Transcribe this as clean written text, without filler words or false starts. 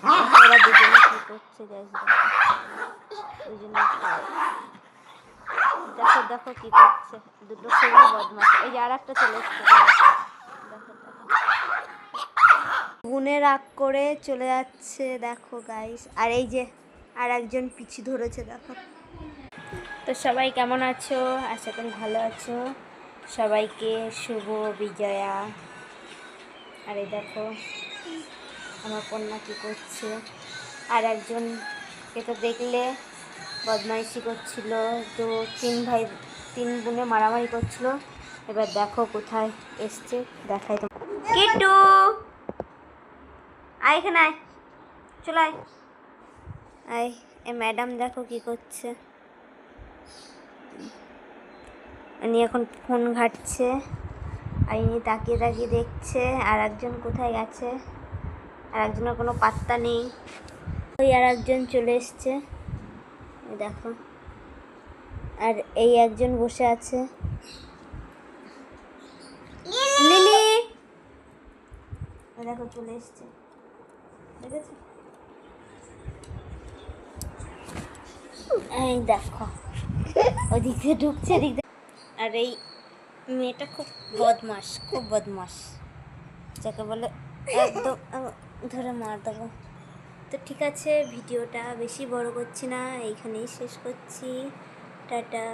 ওরা দুজনে কি করছে গাইস, দুজনে দেখো দেখো কি করছে, দুটো খুবই বদমাশ। এই যে আর একটা চলে এসছে, দেখো দেখো গুনে রাগ করে চলে যাচ্ছে দেখো গাইস। আর এই যে আর একজন পিছু ধরেছে দেখো। তো সবাই কেমন আছো? আশা করি ভালো আছো। সবাইকে শুভ বিজয়া। আর এই দেখো আমার কন্যা কী করছে। আর একজনকে তো দেখলে বদমাইশি করছিল, তো তিন বোনে মারামারি করছিল। এবার দেখো কোথায় এসছে, দেখাই তো। কিট্টু আয়, এখানে আয়, চলে আয়। আয়, এ ম্যাডাম দেখো কি করছে। ইনি এখন ফোন ঘাঁটছে, আর ইনি তাকিয়ে তাকিয়ে দেখছে। আর একজন কোথায় গেছে, আর একজনের কোনো পাত্তা নেই। ওই আর একজন চলে এসছে দেখো। আর এই একজন বসে আছে, লিলি দেখো চলে এসছে, দেখেছো? এই দেখো ওদিক দিয়ে ঢুকছে, এদিক দিয়ে। আর এই মেয়েটা খুব বদমাস, খুব বদমাস, যাকে বলে একদম ধরে মার দেবো। তো ঠিক আছে, ভিডিওটা বেশি বড় করছি না, এইখানেই শেষ করছি। টাটা।